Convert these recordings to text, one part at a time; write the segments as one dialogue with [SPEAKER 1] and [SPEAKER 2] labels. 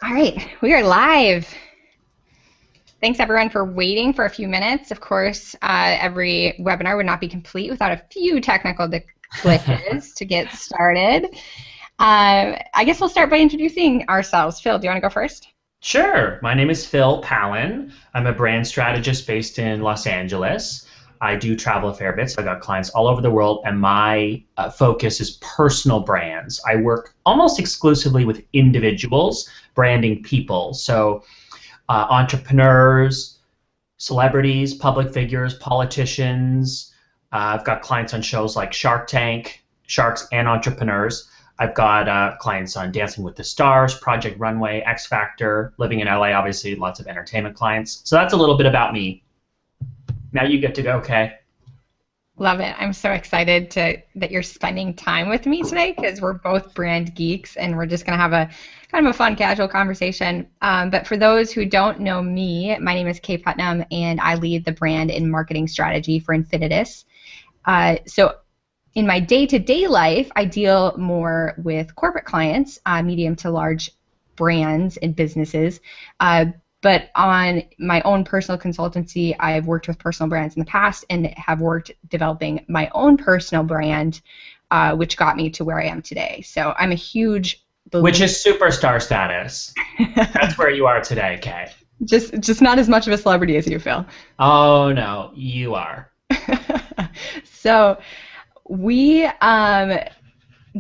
[SPEAKER 1] All right, we are live. Thanks everyone for waiting for a few minutes. Of course, every webinar would not be complete without a few technical glitches to get started. I guess we'll start by introducing ourselves. Phil, do you want to go first?
[SPEAKER 2] Sure. My name is Phil Pallen. I'm a brand strategist based in Los Angeles. I do travel a fair bit, so I got clients all over the world, and my focus is personal brands. I work almost exclusively with individuals, branding people. So entrepreneurs, celebrities, public figures, politicians. I've got clients on shows like Shark Tank, Sharks and Entrepreneurs. I've got clients on Dancing with the Stars, Project Runway, X Factor, living in LA, obviously, lots of entertainment clients. So that's a little bit about me. Now you get to go, Kay.
[SPEAKER 1] Love it. I'm so excited that you're spending time with me today because we're both brand geeks and we're just going to have a kind of a fun, casual conversation. But for those who don't know me, my name is Kaye Putnam and I lead the brand and marketing strategy for Infinitus. So in my day-to-day life, I deal more with corporate clients, medium to large brands and businesses. But on my own personal consultancy, I've worked with personal brands in the past and have worked developing my own personal brand, which got me to where I am today. So I'm a huge
[SPEAKER 2] Which
[SPEAKER 1] believer.
[SPEAKER 2] is superstar status. That's where you are today, Kay.
[SPEAKER 1] Just not as much of a celebrity as you, Phil.
[SPEAKER 2] Oh, no, you are.
[SPEAKER 1] So we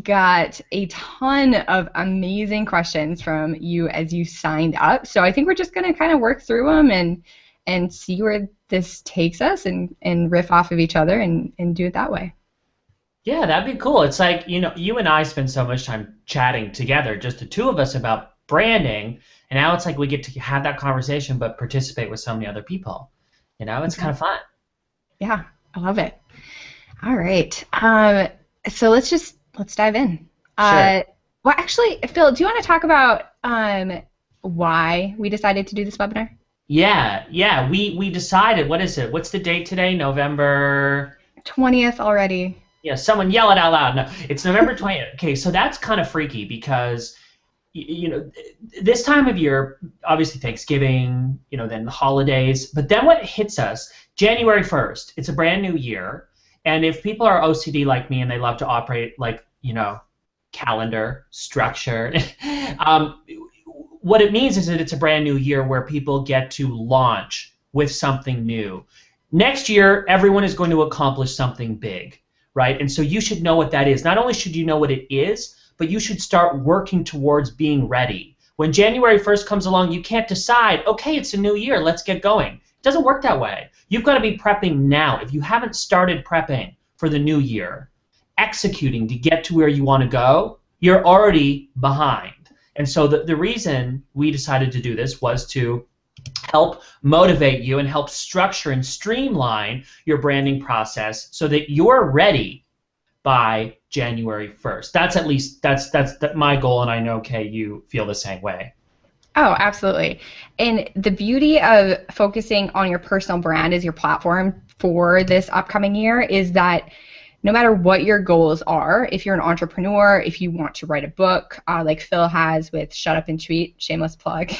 [SPEAKER 1] got a ton of amazing questions from you as you signed up. So I think we're just going to kind of work through them and see where this takes us and riff off of each other and do it that way.
[SPEAKER 2] Yeah, that'd be cool. It's like, you and I spend so much time chatting together, just the two of us about branding, and now it's like we get to have that conversation but participate with so many other people. It's kind of fun.
[SPEAKER 1] Yeah, I love it. All right. So let's dive in.
[SPEAKER 2] Sure.
[SPEAKER 1] Well, actually, Phil, do you want to talk about why we decided to do this webinar?
[SPEAKER 2] Yeah. We decided, what is it? What's the date today? November.
[SPEAKER 1] 20th already.
[SPEAKER 2] Yeah, someone yell it out loud. No, it's November 20th. Okay, so that's kind of freaky because this time of year, obviously Thanksgiving, then the holidays, but then what hits us, January 1st, it's a brand new year, and if people are OCD like me and they love to operate like, calendar, structure, um, what it means is that it's a brand new year where people get to launch with something new. Next year, everyone is going to accomplish something big, right? And so you should know what that is. Not only should you know what it is, but you should start working towards being ready. When January 1st comes along, you can't decide, okay, it's a new year, let's get going. It doesn't work that way. You've got to be prepping now. If you haven't started prepping for the new year, executing to get to where you want to go, you're already behind. And so the reason we decided to do this was to help motivate you and help structure and streamline your branding process so that you're ready by January 1st. That's at least that's my goal, and I know, Kay, you feel the same way.
[SPEAKER 1] Oh, absolutely. And the beauty of focusing on your personal brand as your platform for this upcoming year is that no matter what your goals are, if you're an entrepreneur, if you want to write a book, like Phil has with Shut Up and Tweet, shameless plug,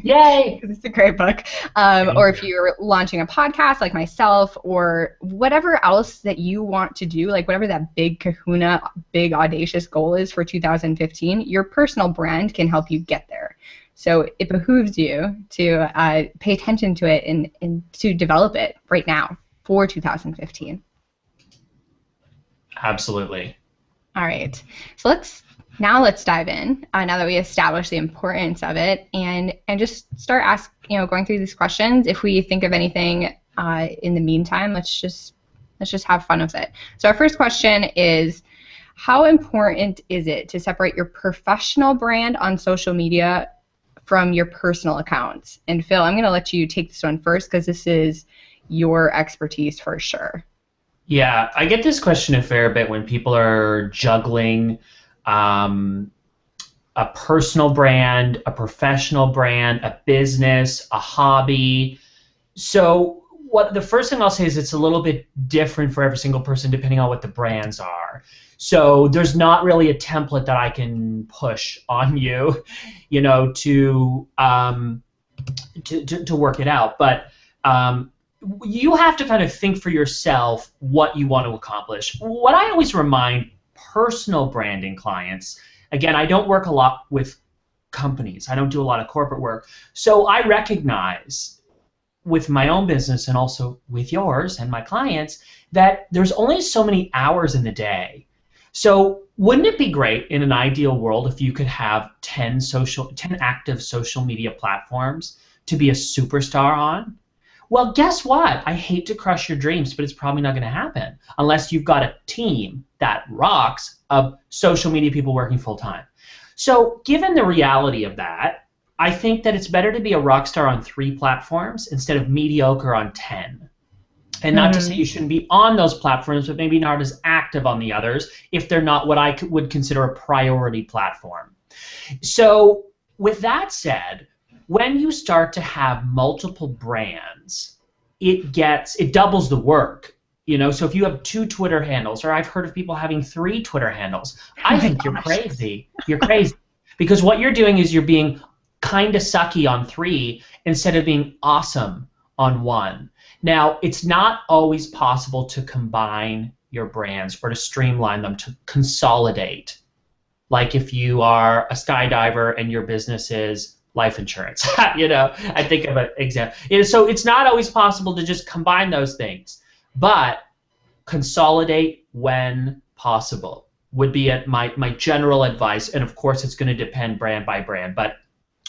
[SPEAKER 2] Yay!
[SPEAKER 1] it's a great book,
[SPEAKER 2] Thank
[SPEAKER 1] or if
[SPEAKER 2] you.
[SPEAKER 1] you're launching a podcast like myself, or whatever else that you want to do, like whatever that big kahuna, big audacious goal is for 2015, your personal brand can help you get there. So it behooves you to pay attention to it and to develop it right now for 2015.
[SPEAKER 2] Absolutely.
[SPEAKER 1] All right. So let's dive in. Now that we established the importance of it, and just start going through these questions. If we think of anything in the meantime, let's just have fun with it. So our first question is, how important is it to separate your professional brand on social media from your personal accounts? And Phil, I'm going to let you take this one first because this is your expertise for sure.
[SPEAKER 2] Yeah, I get this question a fair bit when people are juggling um, a personal brand, a professional brand, a business, a hobby. So what the first thing I'll say is it's a little bit different for every single person depending on what the brands are. So there's not really a template that I can push on you, you know, to work it out. But you have to kind of think for yourself what you want to accomplish. What I always remind personal branding clients, again, I don't work a lot with companies. I don't do a lot of corporate work. So I recognize with my own business and also with yours and my clients that there's only so many hours in the day. So wouldn't it be great in an ideal world if you could have 10 active social media platforms to be a superstar on? Well, guess what? I hate to crush your dreams, but it's probably not going to happen unless you've got a team that rocks of social media people working full time. So given the reality of that, I think that it's better to be a rock star on 3 platforms instead of mediocre on 10. And not to say you shouldn't be on those platforms, but maybe not as active on the others if they're not what I would consider a priority platform. So with that said, when you start to have multiple brands, it doubles the work. You know, so if you have 2 Twitter handles, or I've heard of people having 3 Twitter handles, I think you're crazy. You're crazy. Because what you're doing is you're being kind of sucky on 3 instead of being awesome on 1. Now, it's not always possible to combine your brands or to streamline them, to consolidate. Like if you are a skydiver and your business is life insurance, you know, I think of an example. So it's not always possible to just combine those things, but consolidate when possible would be my general advice. And of course, it's going to depend brand by brand. But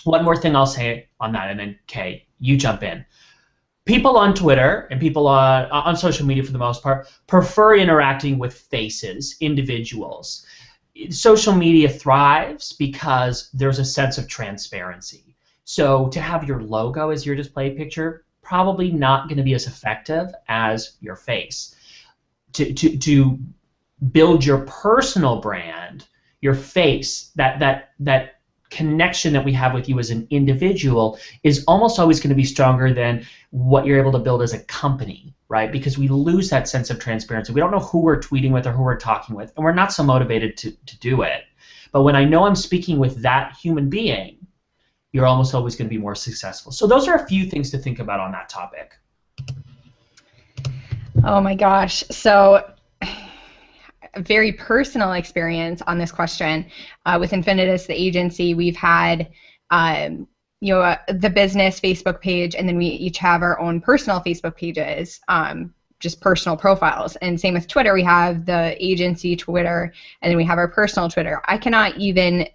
[SPEAKER 2] one more thing I'll say on that, and then Kaye, you jump in. People on Twitter and people on social media for the most part prefer interacting with faces, individuals. Social media thrives because there's a sense of transparency. So to have your logo as your display picture, probably not going to be as effective as your face. To build your personal brand, your face, that connection that we have with you as an individual is almost always going to be stronger than what you're able to build as a company, right? Because we lose that sense of transparency. We don't know who we're tweeting with or who we're talking with, and we're not so motivated to do it. But when I know I'm speaking with that human being, you're almost always going to be more successful. So those are a few things to think about on that topic.
[SPEAKER 1] Oh my gosh. So a very personal experience on this question. With Infinitus, the agency, we've had the business Facebook page, and then we each have our own personal Facebook pages, just personal profiles. And same with Twitter, we have the agency Twitter, and then we have our personal Twitter. I cannot even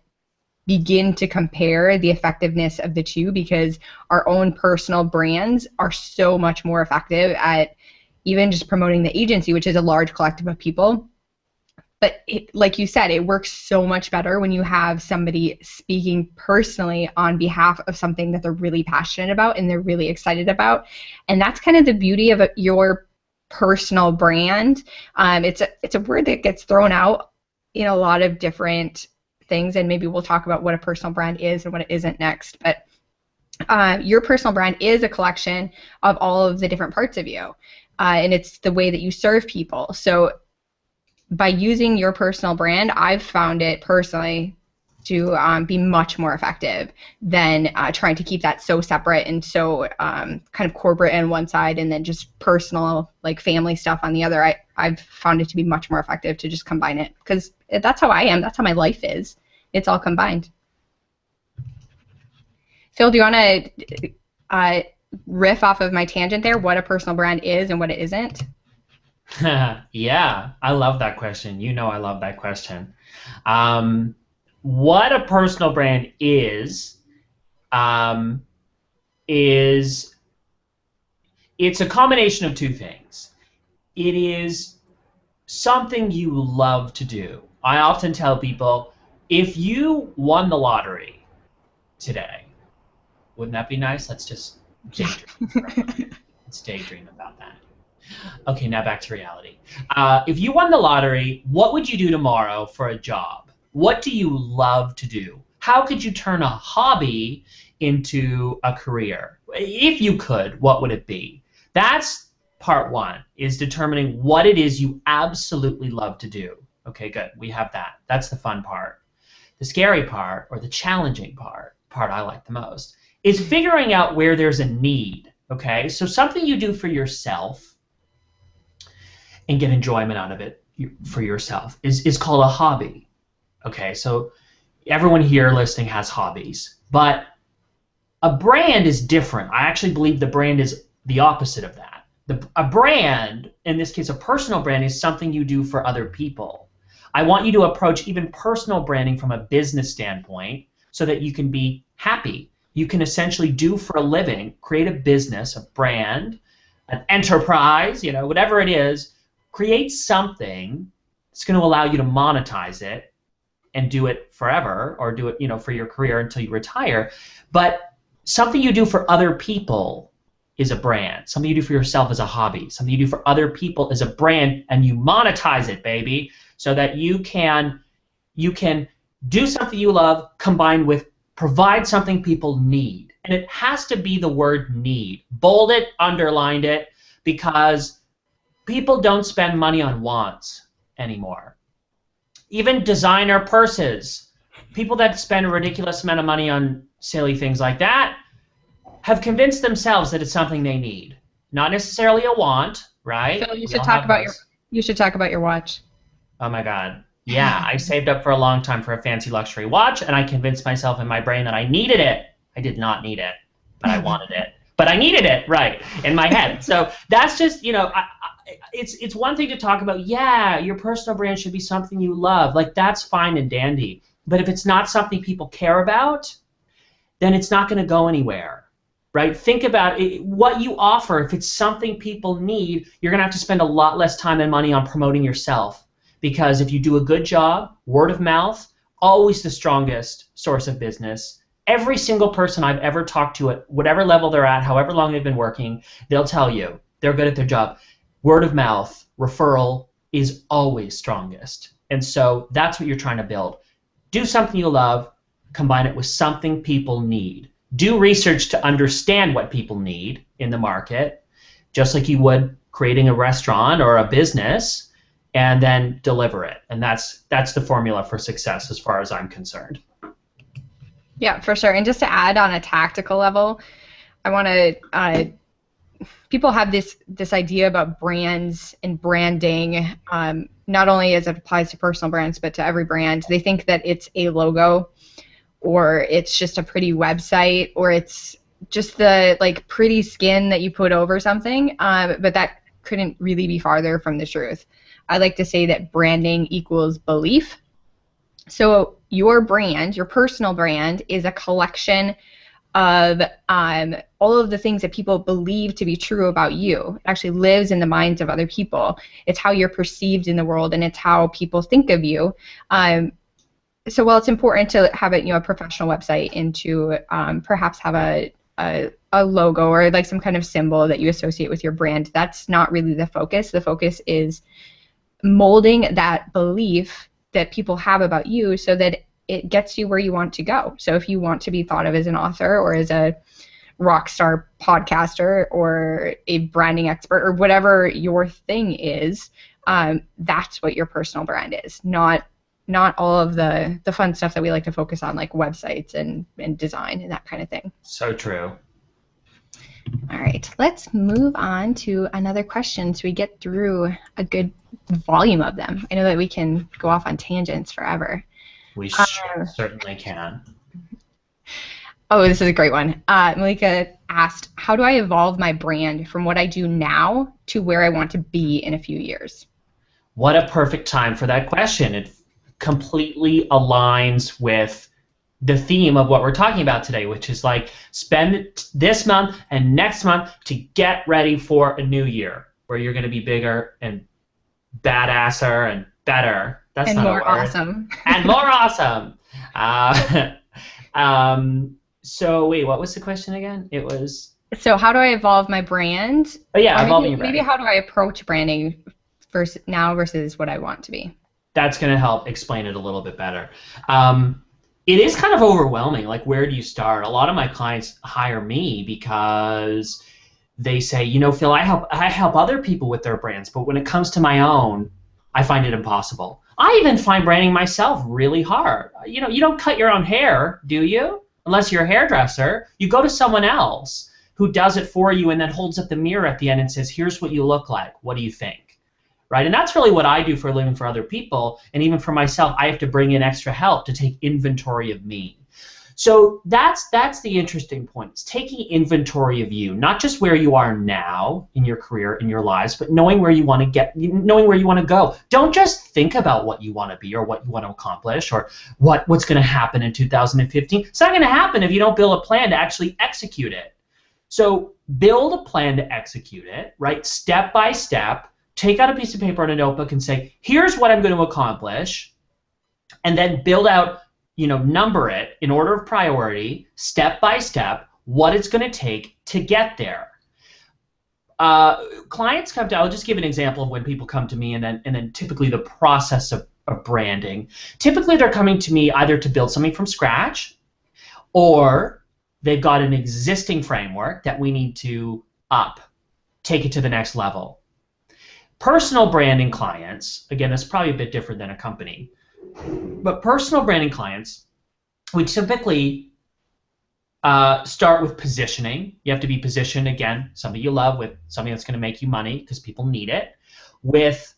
[SPEAKER 1] begin to compare the effectiveness of the two because our own personal brands are so much more effective at even just promoting the agency, which is a large collective of people. But like you said, it works so much better when you have somebody speaking personally on behalf of something that they're really passionate about and they're really excited about. And that's kind of the beauty of your personal brand. It's a word that gets thrown out in a lot of different things, and maybe we'll talk about what a personal brand is and what it isn't next. But your personal brand is a collection of all of the different parts of you, and it's the way that you serve people. So by using your personal brand, I've found it personally to be much more effective than trying to keep that so separate and so kind of corporate on one side and then just personal, like family stuff on the other. I've found it to be much more effective to just combine it because that's how I am. That's how my life is. It's all combined. Phil, do you want to riff off of my tangent there, what a personal brand is and what it isn't?
[SPEAKER 2] Yeah, I love that question. You know I love that question. What a personal brand is it's a combination of 2 things. It is something you love to do. I often tell people, if you won the lottery today, wouldn't that be nice? Let's just daydream for a moment. Let's daydream about that. Okay, now back to reality. If you won the lottery, what would you do tomorrow for a job? What do you love to do? How could you turn a hobby into a career? If you could, what would it be? That's part one, is determining what it is you absolutely love to do. Okay, good. We have that. That's the fun part. The scary part, or the challenging part I like the most, is figuring out where there's a need. Okay, so something you do for yourself and get enjoyment out of it for yourself is called a hobby. Okay, so everyone here listening has hobbies, but a brand is different. I actually believe the brand is the opposite of that. A brand, in this case a personal brand, is something you do for other people. I want you to approach even personal branding from a business standpoint so that you can be happy. You can essentially do for a living, create a business, a brand, an enterprise, whatever it is, create something that's going to allow you to monetize it and do it forever, or do it, for your career until you retire. But something you do for other people is a brand. Something you do for yourself is a hobby. Something you do for other people is a brand, and you monetize it, baby, so that you can do something you love combined with provide something people need. And it has to be the word need. Bold it, underline it, because people don't spend money on wants anymore. Even designer purses, people that spend a ridiculous amount of money on silly things like that have convinced themselves that it's something they need, not necessarily a want, right?
[SPEAKER 1] Phil, you should talk about your watch.
[SPEAKER 2] Oh my God. Yeah, I saved up for a long time for a fancy luxury watch, and I convinced myself in my brain that I needed it. I did not need it, but I wanted it. But I needed it, right, in my head. So that's just, it's one thing to talk about, yeah, your personal brand should be something you love. Like, that's fine and dandy. But if it's not something people care about, then it's not going to go anywhere, right? Think about it, what you offer. If it's something people need, you're going to have to spend a lot less time and money on promoting yourself. Because if you do a good job, word of mouth, always the strongest source of business. Every single person I've ever talked to at whatever level they're at, however long they've been working, they'll tell you they're good at their job. Word of mouth, referral is always strongest. And so that's what you're trying to build. Do something you love, combine it with something people need. Do research to understand what people need in the market, just like you would creating a restaurant or a business, and then deliver it. And that's the formula for success as far as I'm concerned.
[SPEAKER 1] Yeah, for sure. And just to add on a tactical level, I want to people have this idea about brands and branding, not only as it applies to personal brands, but to every brand. They think that it's a logo, or it's just a pretty website, or it's just the pretty skin that you put over something. But that couldn't really be farther from the truth. I like to say that branding equals belief. So your brand, your personal brand, is a collection of all of the things that people believe to be true about you. It actually lives in the minds of other people. It's how you're perceived in the world, and it's how people think of you. So while it's important to have a professional website and to perhaps have a logo or some kind of symbol that you associate with your brand, that's not really the focus. The focus is molding that belief that people have about you so that it gets you where you want to go. So if you want to be thought of as an author or as a rock star podcaster or a branding expert or whatever your thing is, that's what your personal brand is, not all of the fun stuff that we like to focus on, like websites and design and that kind of thing.
[SPEAKER 2] So true.
[SPEAKER 1] All right, let's move on to another question so we get through a good volume of them. I know that we can go off on tangents forever.
[SPEAKER 2] We certainly can.
[SPEAKER 1] Oh, this is a great one. Malika asked, how do I evolve my brand from what I do now to where I want to be in a few years?
[SPEAKER 2] What a perfect time for that question. It completely aligns with the theme of what we're talking about today, which is spend this month and next month to get ready for a new year where you're going to be bigger and badasser and better. That's
[SPEAKER 1] and
[SPEAKER 2] not
[SPEAKER 1] more
[SPEAKER 2] a word.
[SPEAKER 1] Awesome.
[SPEAKER 2] And more awesome. So wait, what was the question again? It was.
[SPEAKER 1] So how do I evolve my brand?
[SPEAKER 2] Oh yeah, evolving your brand.
[SPEAKER 1] Maybe how do I approach branding now versus what I want to be?
[SPEAKER 2] That's going to help explain it a little bit better. It is kind of overwhelming. Where do you start? A lot of my clients hire me because they say, you know, Phil, I help other people with their brands, but when it comes to my own, I find it impossible. I even find branding myself really hard. You know, you don't cut your own hair, do you? Unless you're a hairdresser, you go to someone else who does it for you and then holds up the mirror at the end and says, here's what you look like. What do you think? Right? And that's really what I do for a living for other people. And even for myself, I have to bring in extra help to take inventory of me. So that's the interesting point. It's taking inventory of you, not just where you are now in your career, in your lives, but knowing where you want to get, knowing where you want to go. Don't just think about what you want to be or what you want to accomplish or what's going to happen in 2015. It's not going to happen if you don't build a plan to actually execute it. So build a plan to execute it, right? Step by step. Take out a piece of paper and a notebook and say, here's what I'm going to accomplish, and then build out, you know, number it in order of priority, step by step, what it's going to take to get there. Clients come to, I'll just give an example of when people come to me, and then typically the process of branding. Typically they're coming to me either to build something from scratch, or they've got an existing framework that we need to take it to the next level. Personal branding clients, again, that's probably a bit different than a company, but personal branding clients, we typically start with positioning. You have to be positioned, again, something you love, with something that's going to make you money because people need it. With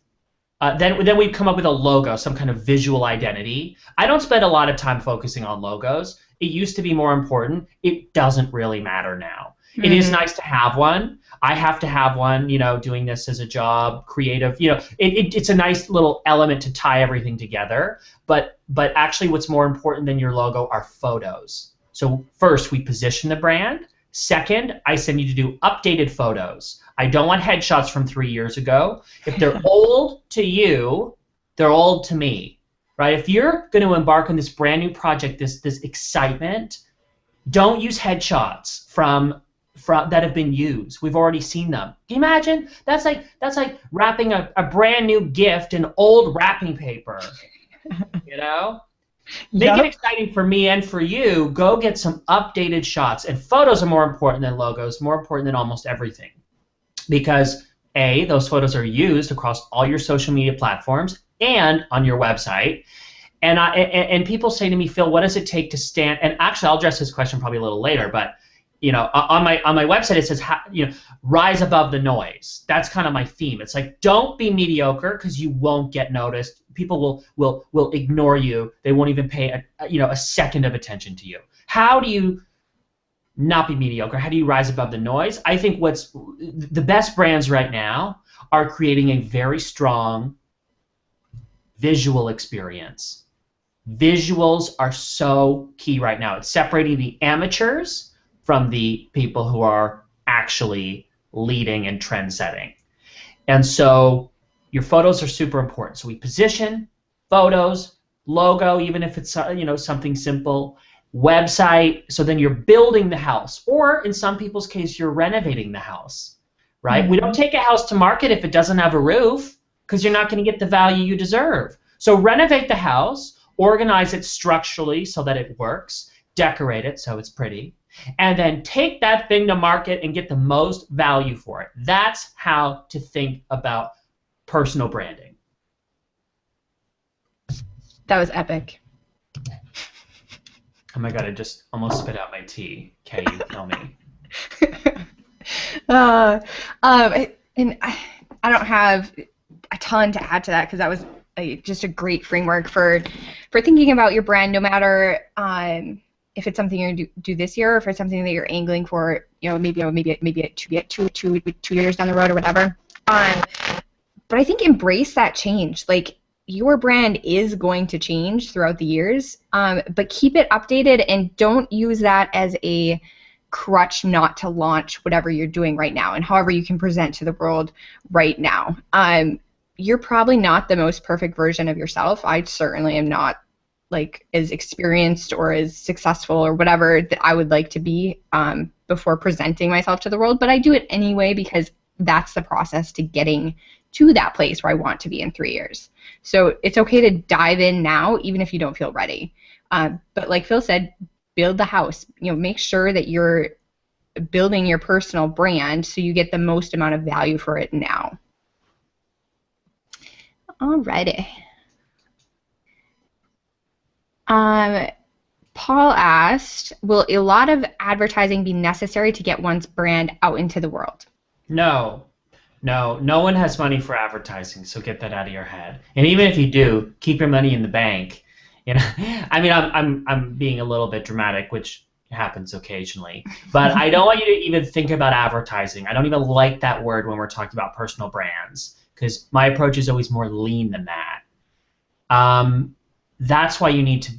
[SPEAKER 2] then we come up with a logo, some kind of visual identity. I don't spend a lot of time focusing on logos. It used to be more important. It doesn't really matter now. Mm-hmm. It is nice to have one. I have to have one, you know, doing this as a job, creative, you know, it's a nice little element to tie everything together. But actually what's more important than your logo are photos. So first, we position the brand. Second, I send you to do updated photos. I don't want headshots from 3 years ago. If they're old to you, they're old to me, right? If you're going to embark on this brand new project, this excitement, don't use headshots from that have been used. We've already seen them. Can you imagine? That's like wrapping a brand new gift in old wrapping paper. You know? Make it exciting for me and for you. Go get some updated shots. And photos are more important than logos, more important than almost everything. Because A, those photos are used across all your social media platforms and on your website. And people say to me, Phil, what does it take to stand? And actually, I'll address this question probably a little later, but you know, on my website it says, you know, rise above the noise. That's kind of my theme. It's like, don't be mediocre because you won't get noticed. People will ignore you. They won't even pay a second of attention to you. How do you not be mediocre? How do you rise above the noise? I think what's the best brands right now are creating a very strong visual experience. Visuals are so key right now. It's separating the amateurs from the people who are actually leading and trend setting. And so your photos are super important. So we position, photos, logo, even if it's something simple, website, so then you're building the house. Or in some people's case, you're renovating the house, right? Mm-hmm. We don't take a house to market if it doesn't have a roof because you're not going to get the value you deserve. So renovate the house, organize it structurally so that it works, decorate it so it's pretty, and then take that thing to market and get the most value for it. That's how to think about personal branding.
[SPEAKER 1] That was epic.
[SPEAKER 2] Oh my God, I just almost spit out my tea. Kaye, you tell me.
[SPEAKER 1] And I don't have a ton to add to that because that was just a great framework for thinking about your brand, no matter if it's something you're going to do this year, or if it's something that you're angling for, you know, maybe two years down the road or whatever. But I think embrace that change. Like, your brand is going to change throughout the years, but keep it updated and don't use that as a crutch not to launch whatever you're doing right now and however you can present to the world right now. You're probably not the most perfect version of yourself. I certainly am not like as experienced or as successful or whatever that I would like to be before presenting myself to the world, but I do it anyway because that's the process to getting to that place where I want to be in 3 years. So it's okay to dive in now, even if you don't feel ready. But like Phil said, build the house. You know, make sure that you're building your personal brand so you get the most amount of value for it now. Alrighty. Paul asked, will a lot of advertising be necessary to get one's brand out into the world?
[SPEAKER 2] No. No one has money for advertising, so get that out of your head. And even if you do, keep your money in the bank. You know, I mean, I'm being a little bit dramatic, which happens occasionally, but I don't want you to even think about advertising. I don't even like that word when we're talking about personal brands, because my approach is always more lean than that. That's why you need to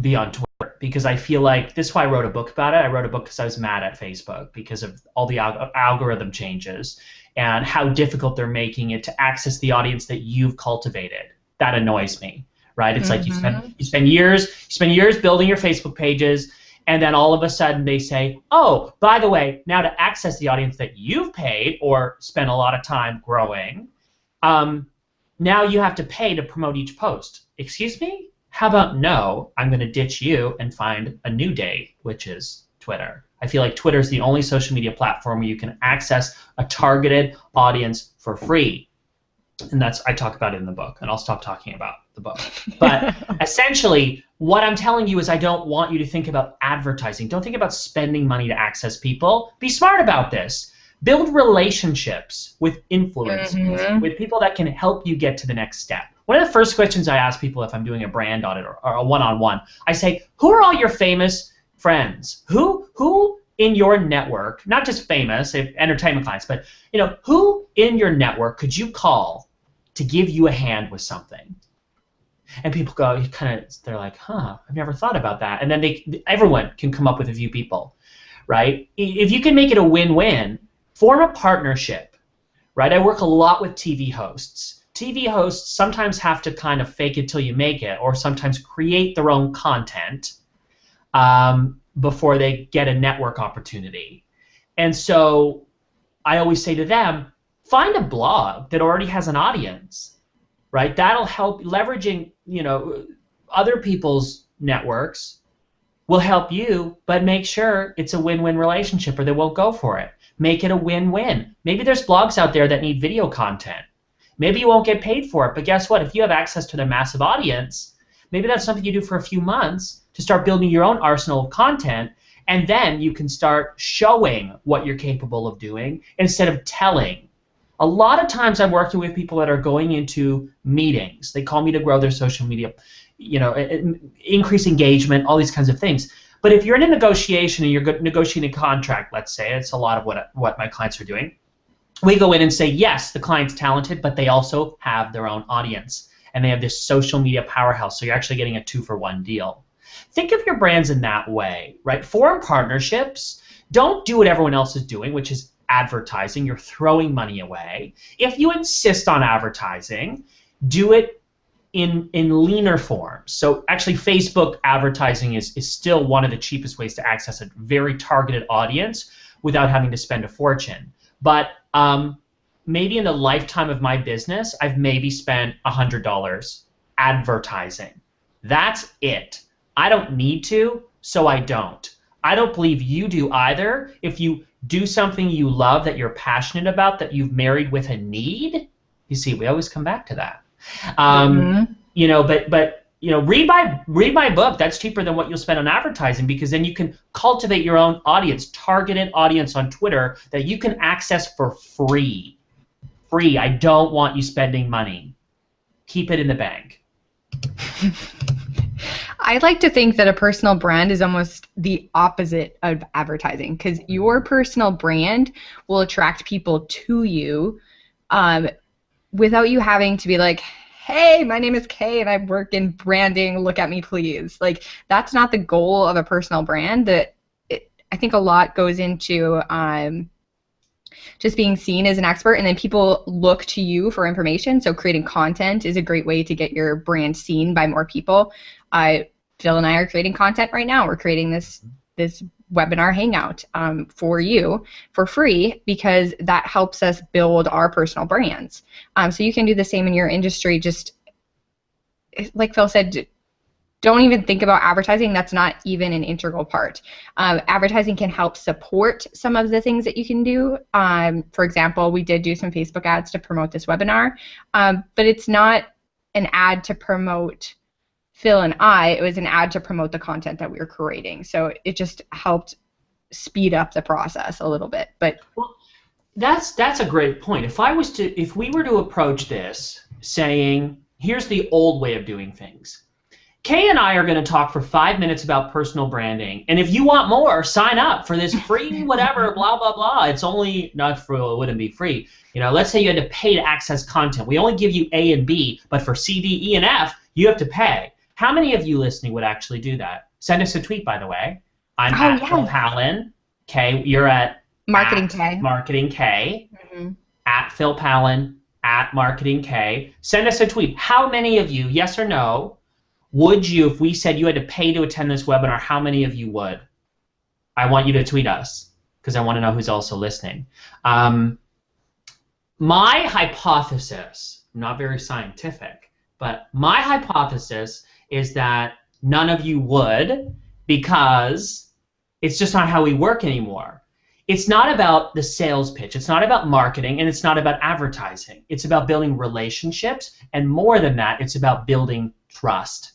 [SPEAKER 2] be on Twitter, because I feel like this is why I wrote a book about it. I wrote a book because I was mad at Facebook because of all the algorithm changes and how difficult they're making it to access the audience that you've cultivated. That annoys me, right? It's like you spend years building your Facebook pages, and then all of a sudden they say, oh, by the way, now to access the audience that you've paid or spent a lot of time growing, now you have to pay to promote each post. Excuse me? How about no, I'm going to ditch you and find a new day, which is Twitter. I feel like Twitter is the only social media platform where you can access a targeted audience for free. And I talk about it in the book, and I'll stop talking about the book. But essentially, what I'm telling you is I don't want you to think about advertising. Don't think about spending money to access people. Be smart about this. Build relationships with influencers, with people that can help you get to the next step. One of the first questions I ask people if I'm doing a brand audit or a one-on-one, I say, who are all your famous friends? Who in your network, not just famous, entertainment clients, but who in your network could you call to give you a hand with something? And people go, they're like, huh, I've never thought about that. And then everyone can come up with a few people, right? If you can make it a win-win, form a partnership, right? I work a lot with TV hosts. TV hosts sometimes have to kind of fake it till you make it, or sometimes create their own content before they get a network opportunity. And so I always say to them, find a blog that already has an audience, right? That'll help. Leveraging other people's networks will help you, but make sure it's a win-win relationship or they won't go for it. Make it a win-win. Maybe there's blogs out there that need video content. Maybe you won't get paid for it, but guess what? If you have access to their massive audience, maybe that's something you do for a few months to start building your own arsenal of content, and then you can start showing what you're capable of doing instead of telling. A lot of times I'm working with people that are going into meetings. They call me to grow their social media, increase engagement, all these kinds of things. But if you're in a negotiation and you're negotiating a contract, let's say, it's a lot of what my clients are doing, we go in and say, yes, the client's talented, but they also have their own audience, and they have this social media powerhouse, so you're actually getting a 2-for-1 deal. Think of your brands in that way, right? Form partnerships. Don't do what everyone else is doing, which is advertising. You're throwing money away. If you insist on advertising, do it in leaner forms. So actually, Facebook advertising is still one of the cheapest ways to access a very targeted audience without having to spend a fortune. But maybe in the lifetime of my business, I've maybe spent $100 advertising. That's it. I don't need to, so I don't. I don't believe you do either. If you do something you love, that you're passionate about, that you've married with a need, you see, we always come back to that. Read my book. That's cheaper than what you'll spend on advertising, because then you can cultivate your own audience, targeted audience on Twitter that you can access for free. Free. I don't want you spending money. Keep it in the bank.
[SPEAKER 1] I like to think that a personal brand is almost the opposite of advertising, because your personal brand will attract people to you without you having to be like, hey, my name is Kaye and I work in branding, look at me please. Like, that's not the goal of a personal brand. I think a lot goes into just being seen as an expert, and then people look to you for information. So creating content is a great way to get your brand seen by more people. Phil and I are creating content right now. We're creating this webinar hangout for you for free, because that helps us build our personal brands. So you can do the same in your industry. Just like Phil said, don't even think about advertising. That's not even an integral part. Advertising can help support some of the things that you can do. For example, we did do some Facebook ads to promote this webinar, but it's not an ad to promote Phil and I. It was an ad to promote the content that we were creating. So it just helped speed up the process a little bit. But
[SPEAKER 2] well, that's a great point. If we were to approach this saying, here's the old way of doing things. Kaye and I are going to talk for 5 minutes about personal branding, and if you want more, sign up for this free whatever, blah, blah, blah. It's only, not free, it wouldn't be free. You know, let's say you had to pay to access content. We only give you A and B, but for C, D, E, and F, you have to pay. How many of you listening would actually do that? Send us a tweet, by the way. I'm at Phil Pallen. Kaye, you're at
[SPEAKER 1] Marketing Kaye.
[SPEAKER 2] Marketing Kaye. At Phil Pallen, at Marketing Kaye. Send us a tweet. How many of you, yes or no, would you, if we said you had to pay to attend this webinar, how many of you would? I want you to tweet us because I want to know who's also listening. My hypothesis, not very scientific, but my hypothesis is that none of you would, because it's just not how we work anymore. It's not about the sales pitch. It's not about marketing, and it's not about advertising. It's about building relationships, and more than that, it's about building trust.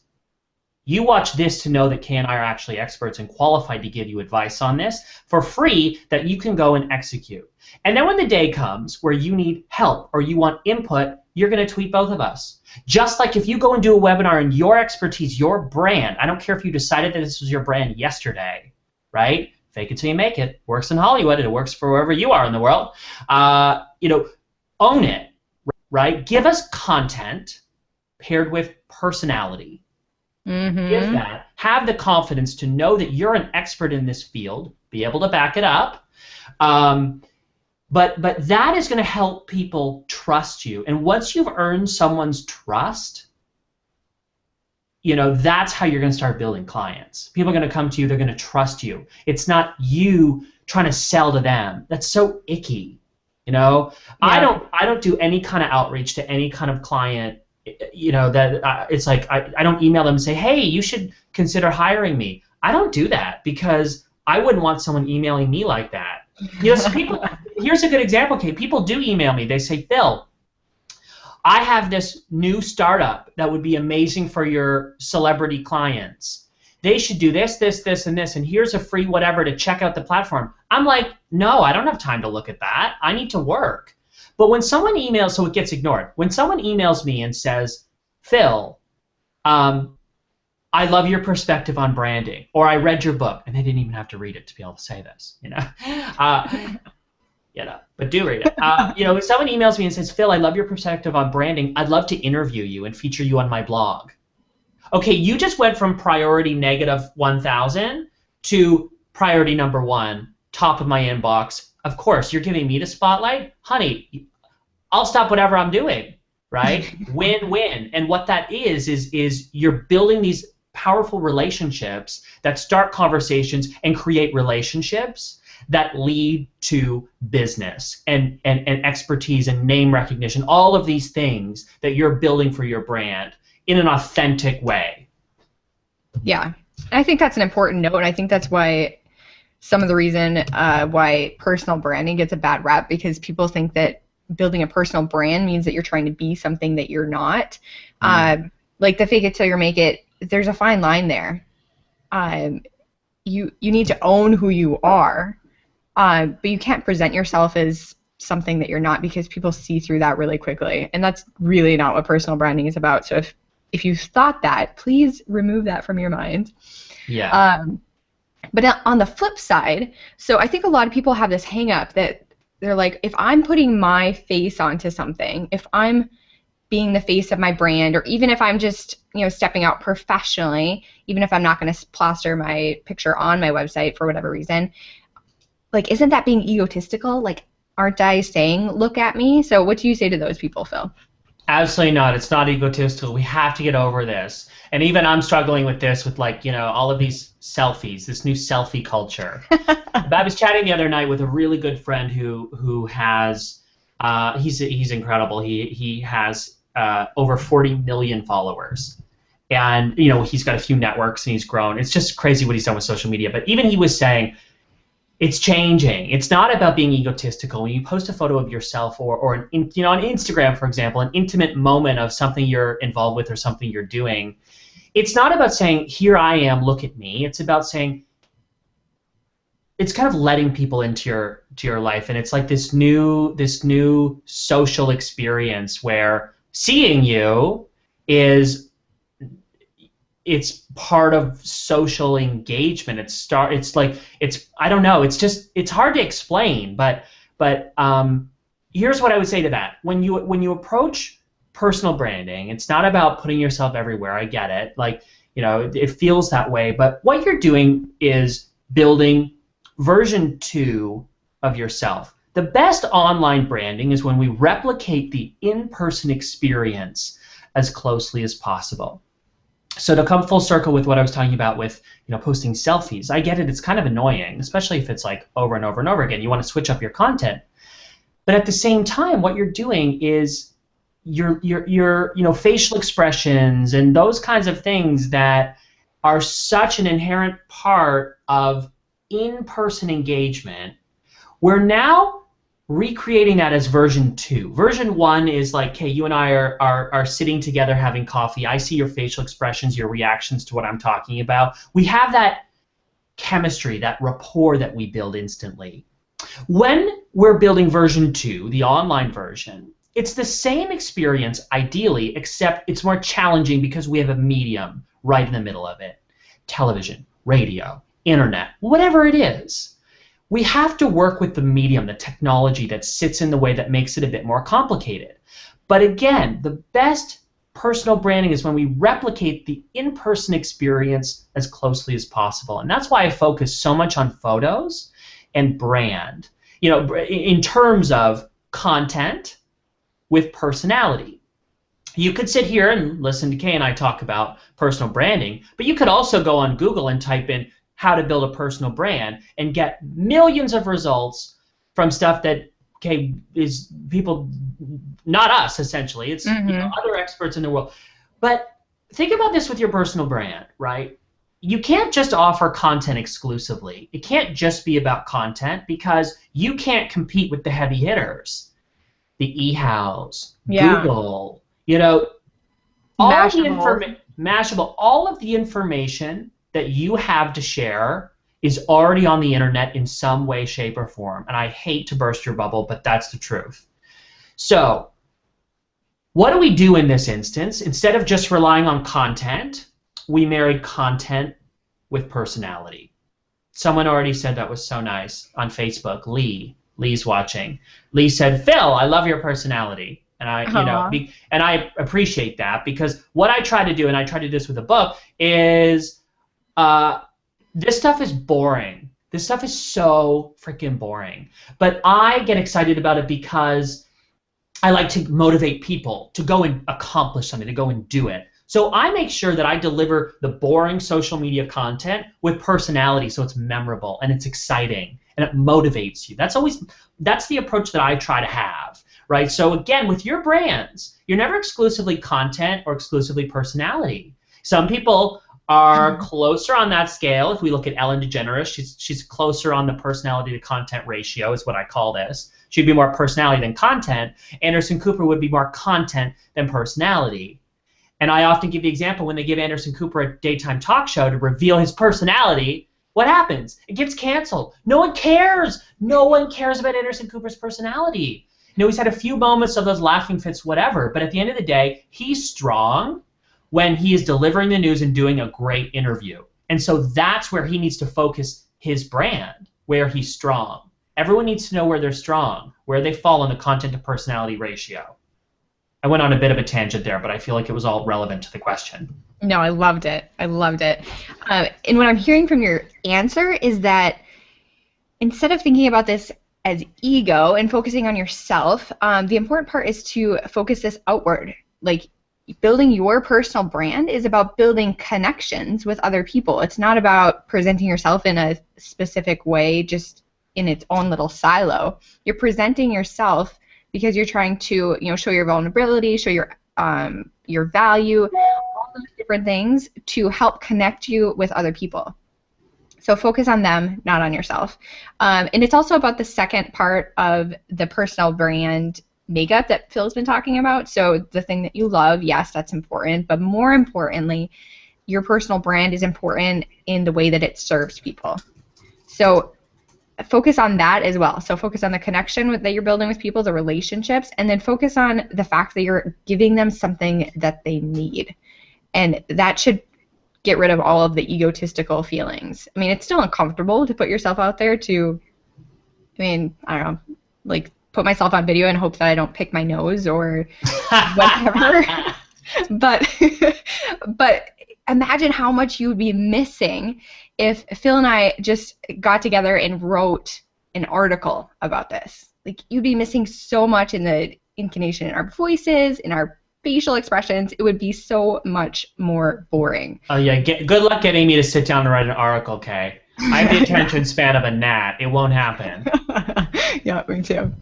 [SPEAKER 2] You watch this to know that Kaye and I are actually experts and qualified to give you advice on this for free that you can go and execute. And then when the day comes where you need help or you want input, you're going to tweet both of us. Just like if you go and do a webinar and your expertise, your brand, I don't care if you decided that this was your brand yesterday, right? Fake it till you make it. Works in Hollywood and it works for wherever you are in the world. You know, own it, right? Give us content paired with personality. Give that. Have the confidence to know that you're an expert in this field. Be able to back it up. But that is going to help people trust you. And once you've earned someone's trust, you know, that's how you're going to start building clients. People are going to come to you. They're going to trust you. It's not you trying to sell to them. That's so icky. You know, yeah. I don't do any kind of outreach to any kind of client. You know, that it's like I don't email them and say, hey, you should consider hiring me. I don't do that because I wouldn't want someone emailing me like that. You know, so people, here's a good example, Kaye. People do email me. They say, Phil, I have this new startup that would be amazing for your celebrity clients. They should do this, this, this, and this, and here's a free whatever to check out the platform. I'm like, no, I don't have time to look at that. I need to work. But when someone emails, so it gets ignored. When someone emails me and says, Phil, I love your perspective on branding, or I read your book, and they didn't even have to read it to be able to say this, you know, but do read it. You know, when someone emails me and says, Phil, I love your perspective on branding. I'd love to interview you and feature you on my blog. Okay, you just went from priority -1,000 to priority #1, top of my inbox. Of course, you're giving me the spotlight. Honey, I'll stop whatever I'm doing, right? Win-win. And what that is you're building these powerful relationships that start conversations and create relationships that lead to business and expertise and name recognition, all of these things that you're building for your brand in an authentic way.
[SPEAKER 1] Yeah, I think that's an important note, and I think that's why some of the reason why personal branding gets a bad rap, because people think that building a personal brand means that you're trying to be something that you're not. Like the fake it till you make it, there's a fine line there. You need to own who you are, but you can't present yourself as something that you're not, because people see through that really quickly, and that's really not what personal branding is about. So if you thought that, please remove that from your mind.
[SPEAKER 2] Yeah.
[SPEAKER 1] But on the flip side, so I think a lot of people have this hang up that they're like, if I'm putting my face onto something, if I'm being the face of my brand, or even if I'm just, you know, stepping out professionally, even if I'm not going to plaster my picture on my website for whatever reason, like, isn't that being egotistical? Like, aren't I saying, look at me? So what do you say to those people, Phil?
[SPEAKER 2] Absolutely not. It's not egotistical. We have to get over this. And even I'm struggling with this, with, like, you know, all of these selfies, this new selfie culture. I was chatting the other night with a really good friend who has, he's incredible. He has over 40 million followers. and you know he's got a few networks and he's grown. It's just crazy what he's done with social media. But even he was saying it's changing. It's not about being egotistical. When you post a photo of yourself or you know, on Instagram, for example, an intimate moment of something you're involved with or something you're doing, it's not about saying, here I am, look at me. It's about saying, it's kind of letting people into your life, and it's like this new social experience where seeing you is it's part of social engagement. It's like I don't know. It's hard to explain, but here's what I would say to that. When you approach personal branding, it's not about putting yourself everywhere. I get it. Like, you know, it feels that way, but what you're doing is building version 2 of yourself. The best online branding is when we replicate the in-person experience as closely as possible. So to come full circle with what I was talking about with, you know, posting selfies, I get it. It's kind of annoying, especially if it's like over and over and over again. You want to switch up your content, but at the same time, what you're doing is your you know, facial expressions and those kinds of things that are such an inherent part of in-person engagement. We're now recreating that as version 2. Version 1 is like, hey, you and I are sitting together having coffee. I see your facial expressions, your reactions to what I'm talking about. We have that chemistry, that rapport that we build instantly. When we're building version 2, the online version, it's the same experience ideally, except it's more challenging because we have a medium right in the middle of it. Television, radio, internet, whatever it is. We have to work with the medium, the technology that sits in the way that makes it a bit more complicated. But again, the best personal branding is when we replicate the in-person experience as closely as possible. And that's why I focus so much on photos and brand, you know, in terms of content with personality. You could sit here and listen to Kaye and I talk about personal branding, but you could also go on Google and type in how to build a personal brand and get millions of results from stuff that is people, not us essentially. It's you know, other experts in the world. But think about this with your personal brand, right? You can't just offer content exclusively. It can't just be about content because you can't compete with the heavy hitters, the eHows, Google, you know, all Mashable, all of the information that you have to share is already on the internet in some way, shape, or form. And I hate to burst your bubble, but that's the truth. So what do we do in this instance? Instead of just relying on content, we marry content with personality. Someone already said that was so nice on Facebook. Lee's watching. Lee said, Phil, I love your personality. And I, you know, and I appreciate that, because what I try to do, and I try to do this with a book, is this stuff is boring. This stuff is so freaking boring. But I get excited about it because I like to motivate people to go and accomplish something, to go and do it. So I make sure that I deliver the boring social media content with personality, so it's memorable and it's exciting and it motivates you. That's the approach that I try to have, right? So again, with your brands, you're never exclusively content or exclusively personality. Some people are closer on that scale. If we look at Ellen DeGeneres, she's closer on the personality to content ratio, is what I call this. She'd be more personality than content. Anderson Cooper would be more content than personality. And I often give the example, when they give Anderson Cooper a daytime talk show to reveal his personality, what happens? It gets canceled. No one cares. No one cares about Anderson Cooper's personality. You know, he's had a few moments of those laughing fits, whatever, but at the end of the day, he's strong when he is delivering the news and doing a great interview. And so that's where he needs to focus his brand, where he's strong. Everyone needs to know where they're strong, where they fall in the content to personality ratio. I went on a bit of a tangent there, but I feel like it was all relevant to the question.
[SPEAKER 1] No, I loved it. I loved it. And what I'm hearing from your answer is that instead of thinking about this as ego and focusing on yourself, the important part is to focus this outward. Like, building your personal brand is about building connections with other people. It's not about presenting yourself in a specific way, just in its own little silo. You're presenting yourself because you're trying to, you know, show your vulnerability, show your value, all those different things to help connect you with other people. So focus on them, not on yourself. And it's also about the second part of the personal brand makeup that Phil's been talking about. So the thing that you love, yes, that's important. But more importantly, your personal brand is important in the way that it serves people. So focus on that as well. So focus on the connection that you're building with people, the relationships, and then focus on the fact that you're giving them something that they need. And that should get rid of all of the egotistical feelings. I mean, it's still uncomfortable to put yourself out there to, I mean, I don't know, like put myself on video and hope that I don't pick my nose or whatever. but imagine how much you would be missing if Phil and I just got together and wrote an article about this. Like, you'd be missing so much in the intonation in our voices, in our facial expressions. It would be so much more boring.
[SPEAKER 2] Oh yeah, good luck getting me to sit down and write an article, Kay. I have the attention span of a gnat. It won't happen.
[SPEAKER 1] Yeah, me too.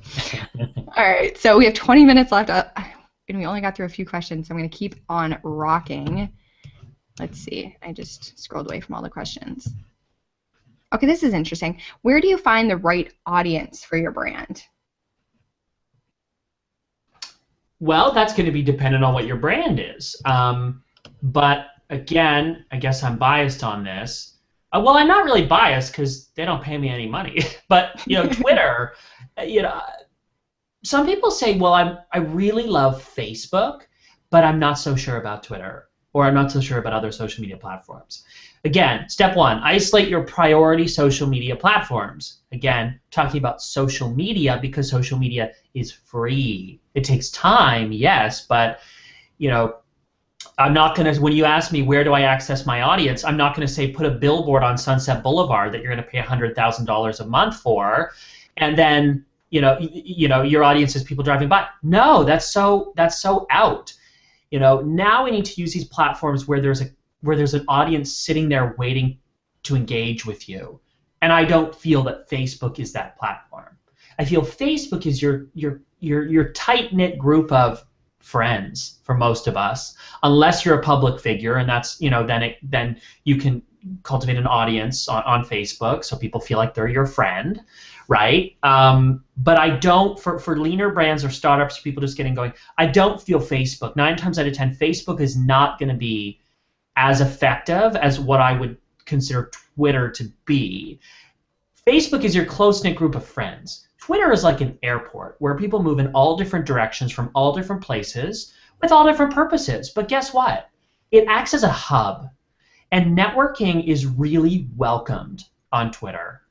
[SPEAKER 1] All right, so we have 20 minutes left, and we only got through a few questions, so I'm going to keep on rocking. Let's see. I just scrolled away from all the questions. Okay, this is interesting. Where do you find the right audience for your brand?
[SPEAKER 2] Well, that's going to be dependent on what your brand is. But again, I guess I'm biased on this. Well, I'm not really biased because they don't pay me any money. But Twitter, some people say, well, I really love Facebook, but I'm not so sure about Twitter, or I'm not so sure about other social media platforms. Again, step one, isolate your priority social media platforms. Again, talking about social media because social media is free. It takes time, yes, but I'm not going to, when you ask me where do I access my audience, I'm not going to say put a billboard on Sunset Boulevard that you're going to pay $100,000 a month for, and then your audience is people driving by. No, that's so out. Now we need to use these platforms where there's an audience sitting there waiting to engage with you. And I don't feel that Facebook is that platform. I feel Facebook is your tight-knit group of friends for most of us, unless you're a public figure, and that's then you can cultivate an audience on Facebook so people feel like they're your friend, right? But I don't, for leaner brands or startups, people just getting going, I don't feel Facebook. 9 times out of 10, Facebook is not going to be as effective as what I would consider Twitter to be. Facebook is your close-knit group of friends. Twitter is like an airport where people move in all different directions from all different places with all different purposes. But guess what? It acts as a hub. And networking is really welcomed on Twitter.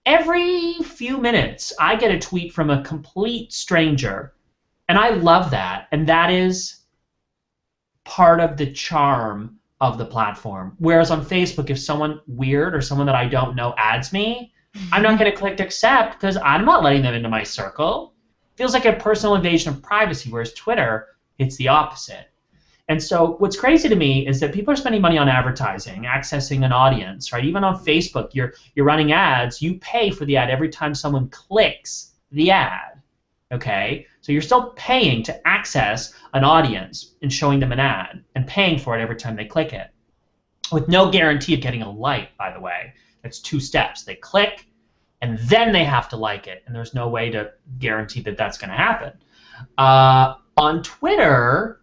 [SPEAKER 2] Every few minutes, I get a tweet from a complete stranger. And I love that. And that is part of the charm of the platform. Whereas on Facebook, if someone weird or someone that I don't know adds me, I'm not going to click accept because I'm not letting them into my circle. It feels like a personal invasion of privacy, whereas Twitter, it's the opposite. And so what's crazy to me is that people are spending money on advertising, accessing an audience, right? Even on Facebook, you're running ads. You pay for the ad every time someone clicks the ad, okay? So you're still paying to access an audience and showing them an ad and paying for it every time they click it, with no guarantee of getting a like, by the way. It's 2 steps. They click, and then they have to like it, and there's no way to guarantee that that's going to happen. On Twitter,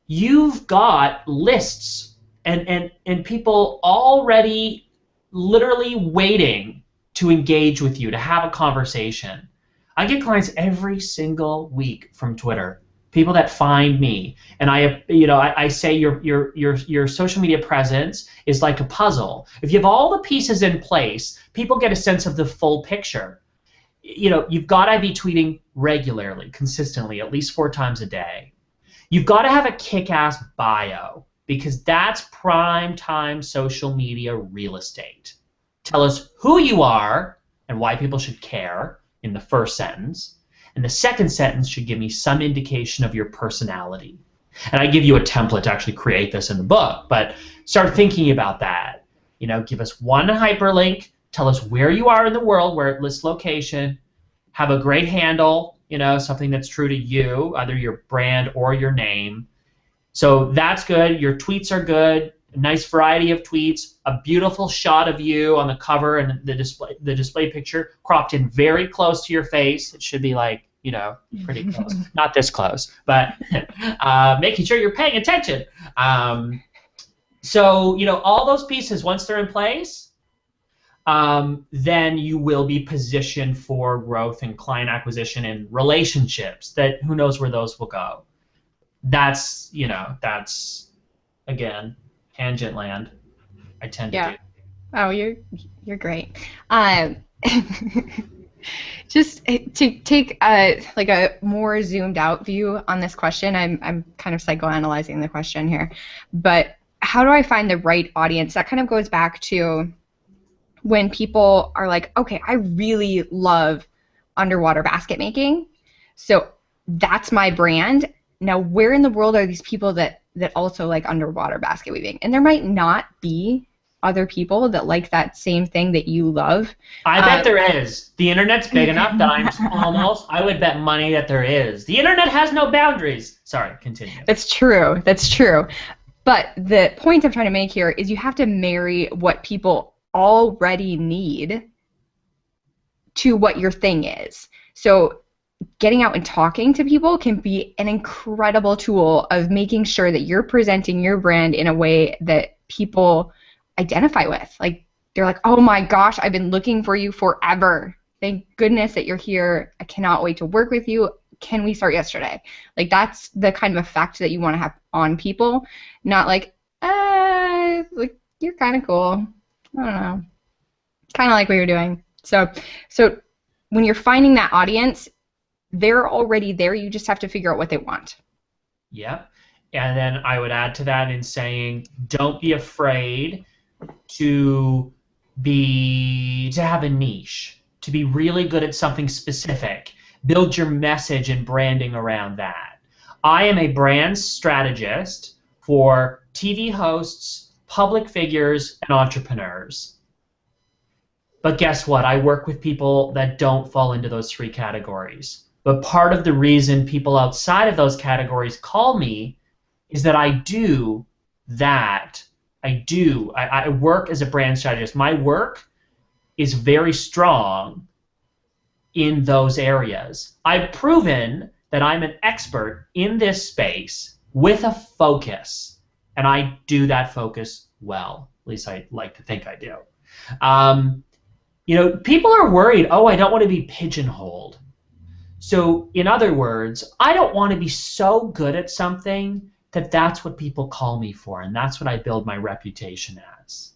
[SPEAKER 2] you've got lists and people already literally waiting to engage with you, to have a conversation. I get clients every single week from Twitter, people that find me, and I say your social media presence is like a puzzle. If you have all the pieces in place, people get a sense of the full picture. You've got to be tweeting regularly, consistently, at least 4 times a day. You've got to have a kick-ass bio, because that's prime time social media real estate. Tell us who you are and why people should care in the first sentence. And the second sentence should give me some indication of your personality. And I give you a template to actually create this in the book, but start thinking about that. Give us one hyperlink, tell us where you are in the world, where it lists location, have a great handle, something that's true to you, either your brand or your name, So that's good. Your tweets are good. A nice variety of tweets. A beautiful shot of you on the cover and the display picture cropped in very close to your face. It should be like, pretty close. Not this close, but making sure you're paying attention. So, all those pieces, once they're in place, then you will be positioned for growth and client acquisition and relationships that who knows where those will go. That's again, tangent land. I tend to do.
[SPEAKER 1] Oh, you're great. Just to take a more zoomed out view on this question, I'm kind of psychoanalyzing the question here, but how do I find the right audience? That kind of goes back to when people are like, okay, I really love underwater basket making, so that's my brand. Now, where in the world are these people that also like underwater basket weaving? And there might not be other people that like that same thing that you love.
[SPEAKER 2] I bet there is. The internet's big enough that I would bet money that there is. The internet has no boundaries. Sorry, continue.
[SPEAKER 1] That's true. But the point I'm trying to make here is you have to marry what people already need to what your thing is. So getting out and talking to people can be an incredible tool of making sure that you're presenting your brand in a way that people identify with. Like, they're like, oh my gosh, I've been looking for you forever. Thank goodness that you're here. I cannot wait to work with you. Can we start yesterday? Like, that's the kind of effect that you want to have on people, not like you're kind of cool. I don't know. Kind of like what you're doing. So when you're finding that audience, they're already there. You just have to figure out what they want.
[SPEAKER 2] Yep. And then I would add to that in saying, don't be afraid to have a niche, to be really good at something specific. Build your message and branding around that. I am a brand strategist for TV hosts, public figures, and entrepreneurs. But guess what? I work with people that don't fall into those three categories. But part of the reason people outside of those categories call me is that I do that. I work as a brand strategist. My work is very strong in those areas. I've proven that I'm an expert in this space with a focus, and I do that focus well. At least I like to think I do. People are worried, I don't want to be pigeonholed. So in other words, I don't want to be so good at something that that's what people call me for, and that's what I build my reputation as.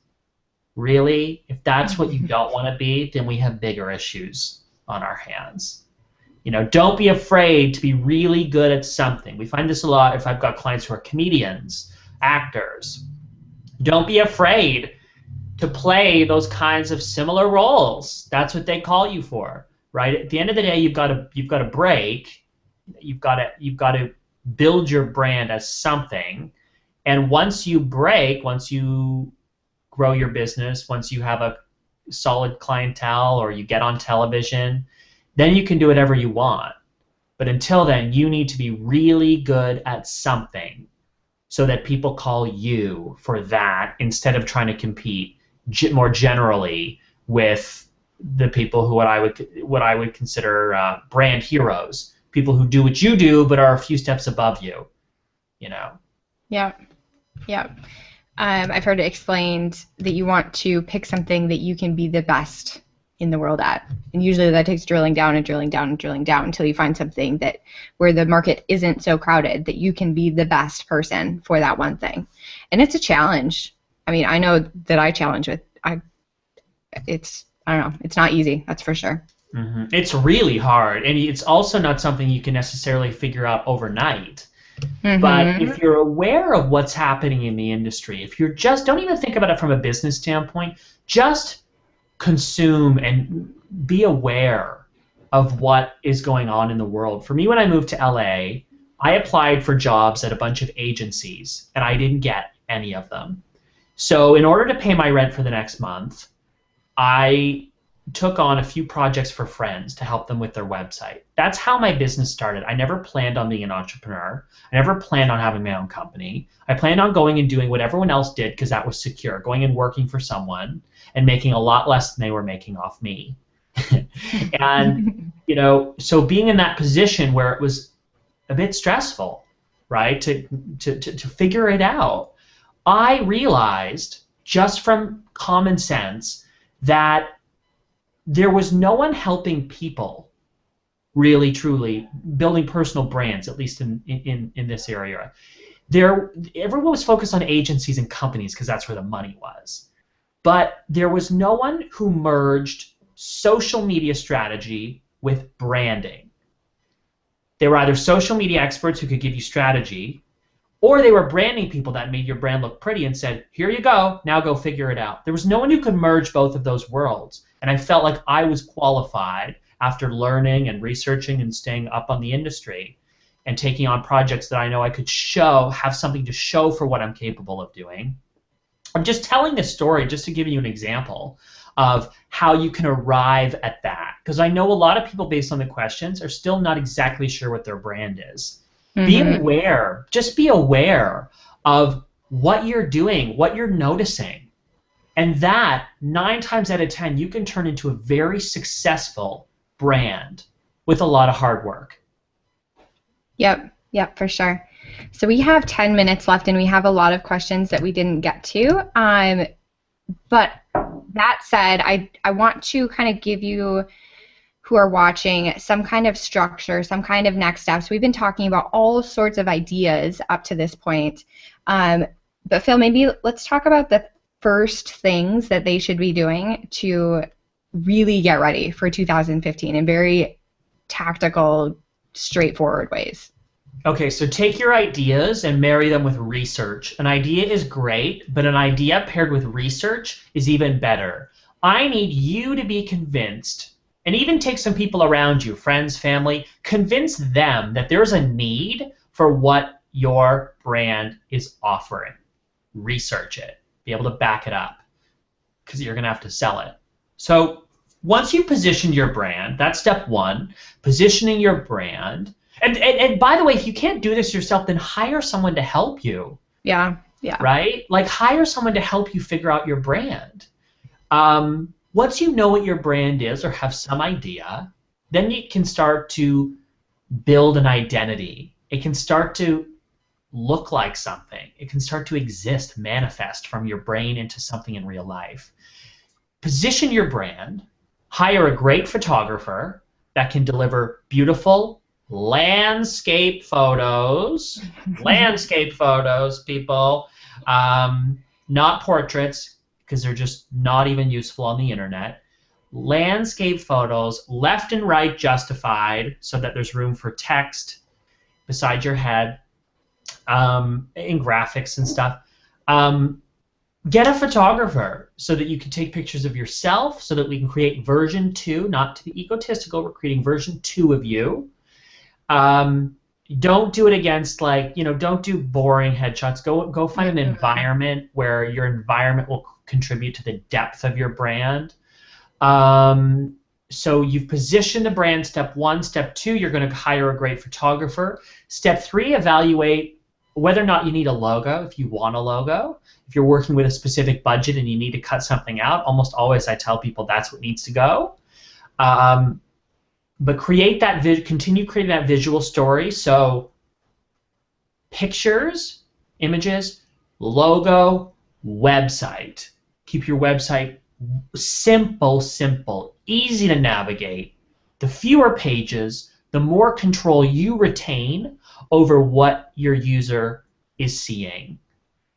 [SPEAKER 2] Really? If that's what you don't want to be, then we have bigger issues on our hands. Don't be afraid to be really good at something. We find this a lot if I've got clients who are comedians, actors. Don't be afraid to play those kinds of similar roles. That's what they call you for, right? At the end of the day, you've got to break. You've got to build your brand as something, and once you grow your business, once you have a solid clientele or you get on television, then you can do whatever you want. But until then, you need to be really good at something so that people call you for that instead of trying to compete more generally with the people who what I would consider brand heroes. People who do what you do but are a few steps above you,
[SPEAKER 1] Yeah. I've heard it explained that you want to pick something that you can be the best in the world at. And usually that takes drilling down and drilling down and drilling down until you find something that where the market isn't so crowded that you can be the best person for that one thing. And it's a challenge. I mean, I know that I challenge with I don't know, it's not easy, that's for sure.
[SPEAKER 2] Mm-hmm. It's really hard, and it's also not something you can necessarily figure out overnight. Mm-hmm. But if you're aware of what's happening in the industry, if you're don't even think about it from a business standpoint, just consume and be aware of what is going on in the world. For me, when I moved to LA, I applied for jobs at a bunch of agencies, and I didn't get any of them. So in order to pay my rent for the next month, I took on a few projects for friends to help them with their website. That's how my business started. I never planned on being an entrepreneur. I never planned on having my own company. I planned on going and doing what everyone else did because that was secure, going and working for someone and making a lot less than they were making off me. And, so being in that position where it was a bit stressful, right, to figure it out, I realized just from common sense that there was no one helping people really truly building personal brands, at least in this area. Everyone was focused on agencies and companies because that's where the money was. But there was no one who merged social media strategy with branding. They were either social media experts who could give you strategy, or they were branding people that made your brand look pretty and said, here you go, now go figure it out. There was no one who could merge both of those worlds. And I felt like I was qualified after learning and researching and staying up on the industry and taking on projects that I know I could have something to show for what I'm capable of doing. I'm just telling this story just to give you an example of how you can arrive at that. Because I know a lot of people, based on the questions, are still not exactly sure what their brand is. Be aware, just be aware of what you're doing, what you're noticing. And that, 9 times out of 10, you can turn into a very successful brand with a lot of hard work.
[SPEAKER 1] Yep, for sure. So we have 10 minutes left, and we have a lot of questions that we didn't get to. But that said, I want to kind of give you who are watching some kind of structure, some kind of next steps. We've been talking about all sorts of ideas up to this point. But Phil, maybe let's talk about the first things that they should be doing to really get ready for 2015 in very tactical, straightforward ways.
[SPEAKER 2] Okay, so take your ideas and marry them with research. An idea is great, but an idea paired with research is even better. I need you to be convinced, and even take some people around you, friends, family, convince them that there's a need for what your brand is offering. Research it. Be able to back it up, because you're going to have to sell it. So once you position your brand, that's step 1, positioning your brand. And by the way, if you can't do this yourself, then hire someone to help you.
[SPEAKER 1] Yeah.
[SPEAKER 2] Right? Like, hire someone to help you figure out your brand. Once you know what your brand is or have some idea, then you can start to build an identity. It can start to look like something. It can start to exist, manifest from your brain into something in real life. Position your brand. Hire a great photographer that can deliver beautiful landscape photos. Landscape photos, people. Not portraits, because they're just not even useful on the internet. Landscape photos, left and right justified, so that there's room for text beside your head, in graphics and stuff. Get a photographer so that you can take pictures of yourself, so that we can create version 2, not to be egotistical, we're creating version 2 of you. Don't do it against, don't do boring headshots. Go find an environment where your environment will contribute to the depth of your brand. So you've positioned the brand, step 1. Step 2, you're going to hire a great photographer. Step 3, evaluate whether or not you need a logo, if you want a logo. If you're working with a specific budget and you need to cut something out, almost always I tell people that's what needs to go. But continue creating that visual story. So pictures, images, logo, website. Keep your website simple, easy to navigate. The fewer pages, the more control you retain over what your user is seeing.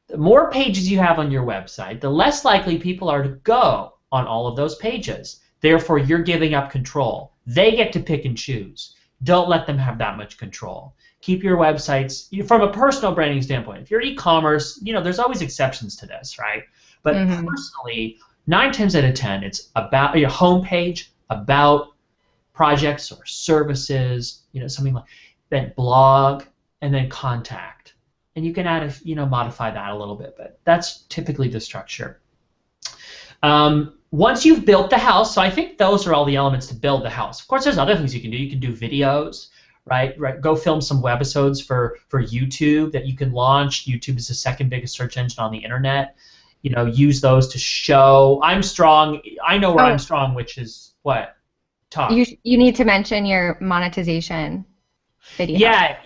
[SPEAKER 2] The more pages you have on your website, the less likely people are to go on all of those pages. Therefore, you're giving up control. They get to pick and choose. Don't let them have that much control. Keep your websites, from a personal branding standpoint. If you're e-commerce, there's always exceptions to this, right? But personally, 9 times out of 10, it's about your homepage, about projects or services, something like that, blog, and then contact. And you can add, modify that a little bit, but that's typically the structure. once you've built the house, so I think those are all the elements to build the house. Of course, there's other things you can do. You can do videos, right? Right. Go film some webisodes for YouTube that you can launch. YouTube is the second biggest search engine on the internet. You know, use those to show I'm strong. I know where I'm strong, which is what? Talk.
[SPEAKER 1] You need to mention your monetization video.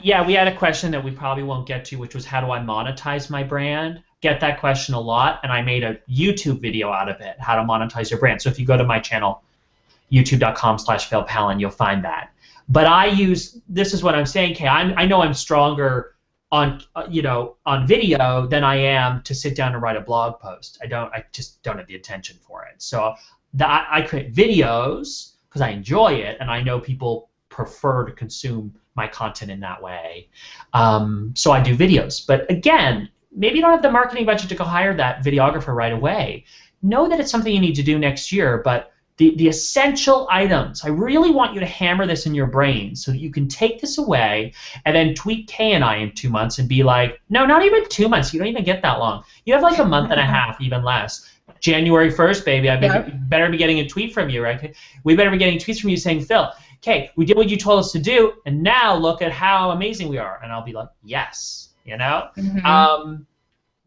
[SPEAKER 2] Yeah, we had a question that we probably won't get to, which was how do I monetize my brand? Get that question a lot, and I made a YouTube video out of it, how to monetize your brand. So if you go to my channel, youtube.com/PhilPallen, you'll find that. But this is what I'm saying, Kay. I know I'm stronger on on video than I am to sit down and write a blog post. I just don't have the attention for it. So I create videos because I enjoy it, and I know people prefer to consume my content in that way. So I do videos. But again, maybe you don't have the marketing budget to go hire that videographer right away. Know that it's something you need to do next year, but the essential items, I really want you to hammer this in your brain so that you can take this away and then tweet Kay and I in 2 months and be like, no, not even 2 months. You don't even get that long. You have like a month and a half, even less. January 1st, baby, better be getting a tweet from you, right? We better be getting tweets from you saying, Phil, okay, we did what you told us to do, and now look at how amazing we are. And I'll be like, yes, you know?
[SPEAKER 1] Mm-hmm.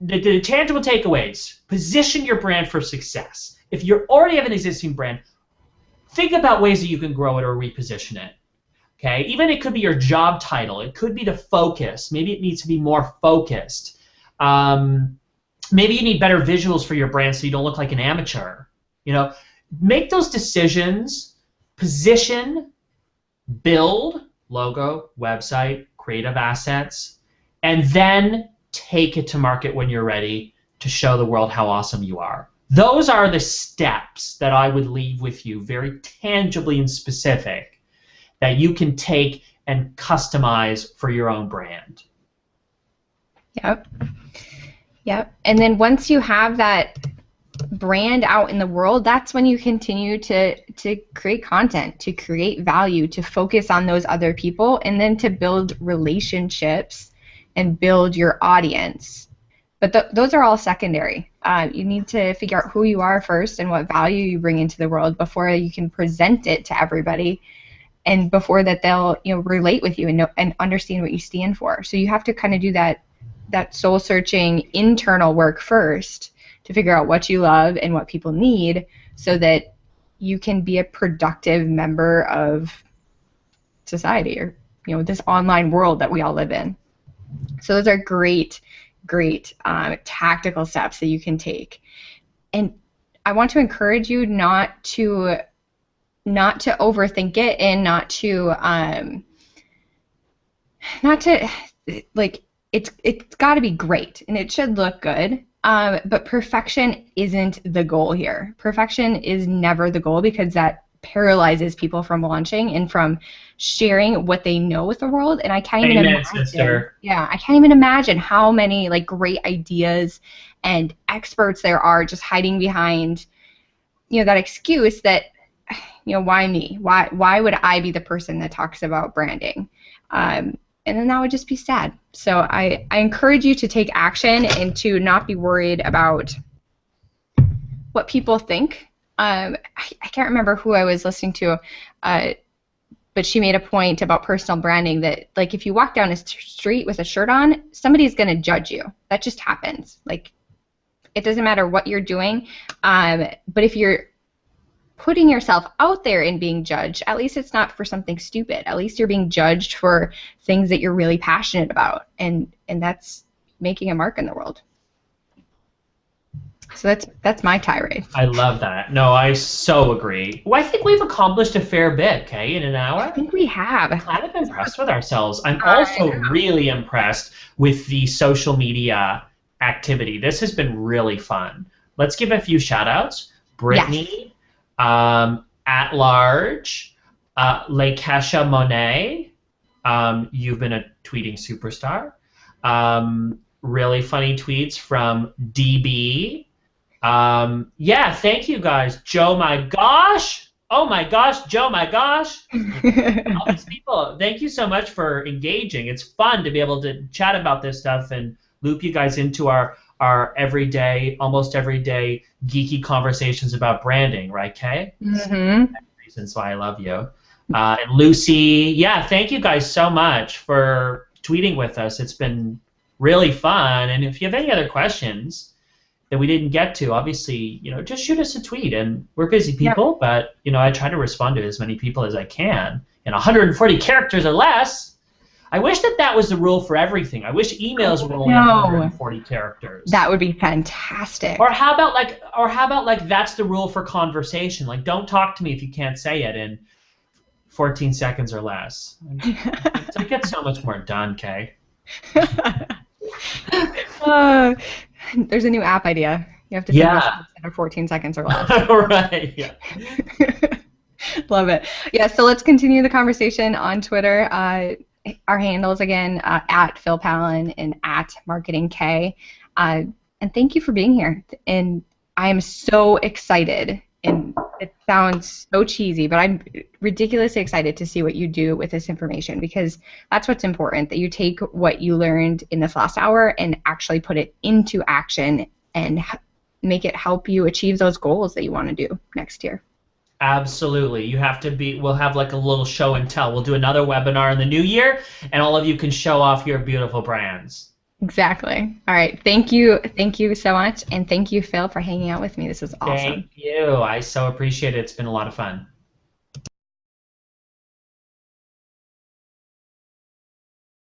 [SPEAKER 2] The tangible takeaways, position your brand for success. If you already have an existing brand, think about ways that you can grow it or reposition it. Okay? Even it could be your job title. It could be the focus. Maybe it needs to be more focused. Maybe you need better visuals for your brand so you don't look like an amateur. You know, make those decisions, position, build, logo, website, creative assets, and then take it to market when you're ready to show the world how awesome you are. Those are the steps that I would leave with you, very tangibly and specific, that you can take and customize for your own brand.
[SPEAKER 1] Yep. And then once you have that brand out in the world, that's when you continue to create content, to create value, to focus on those other people, and then to build relationships and build your audience. But those are all secondary. You need to figure out who you are first and what value you bring into the world before you can present it to everybody, and before that they'll relate with you and know and understand what you stand for. So you have to kind of do that soul searching internal work first to figure out what you love and what people need, so that you can be a productive member of society, or this online world that we all live in. So those are great tactical steps that you can take. And I want to encourage you not to overthink it, and not to like, it's got to be great and it should look good. But perfection isn't the goal here. Perfection is never the goal, because that paralyzes people from launching and from sharing what they know with the world. And I can't even imagine. Yeah, I can't even imagine how many great ideas and experts there are just hiding behind that excuse that why me? Why would I be the person that talks about branding? And then that would just be sad. So I encourage you to take action and to not be worried about what people think. I can't remember who I was listening to, but she made a point about personal branding that, if you walk down a street with a shirt on, somebody's going to judge you. That just happens. It doesn't matter what you're doing. But if you're putting yourself out there and being judged, at least it's not for something stupid. At least you're being judged for things that you're really passionate about, and that's making a mark in the world. So that's my tirade.
[SPEAKER 2] I love that. No, I so agree. Well, I think we've accomplished a fair bit, Kay, in an hour.
[SPEAKER 1] I think we have.
[SPEAKER 2] I'm kind of impressed with ourselves. I'm also really impressed with the social media activity. This has been really fun. Let's give a few shout-outs. Brittany, At Large, Lekesha Monet, you've been a tweeting superstar. Really funny tweets from DB. Thank you guys. Joe, my gosh. Oh my gosh, Joe, my gosh. All these people, thank you so much for engaging. It's fun to be able to chat about this stuff and loop you guys into our our everyday, almost everyday geeky conversations about branding, right, Kay?
[SPEAKER 1] Mm-hmm.
[SPEAKER 2] Reasons why I love you. And Lucy, yeah, thank you guys so much for tweeting with us. It's been really fun. And if you have any other questions that we didn't get to, obviously, just shoot us a tweet. And we're busy people, but I try to respond to as many people as I can in 140 characters or less. I wish that was the rule for everything. I wish emails were only 140 characters.
[SPEAKER 1] That would be fantastic.
[SPEAKER 2] Or how about like that's the rule for conversation? Like, don't talk to me if you can't say it in 14 seconds or less. I get so much more done, Kay.
[SPEAKER 1] There's a new app idea. You have to finish instead of 14 seconds or less.
[SPEAKER 2] Right. Yeah.
[SPEAKER 1] Love it. Yeah. So let's continue the conversation on Twitter. Our handles again at Phil Pallen and at Marketing K. And thank you for being here. And I am so excited. And it sounds so cheesy, but I'm ridiculously excited to see what you do with this information, because that's what's important, that you take what you learned in this last hour and actually put it into action and make it help you achieve those goals that you want to do next year.
[SPEAKER 2] Absolutely. We'll have like a little show and tell. We'll do another webinar in the new year, and all of you can show off your beautiful brands.
[SPEAKER 1] Exactly. All right. Thank you. Thank you so much. And thank you, Phil, for hanging out with me. This was awesome.
[SPEAKER 2] Thank you. I so appreciate it. It's been a lot of fun.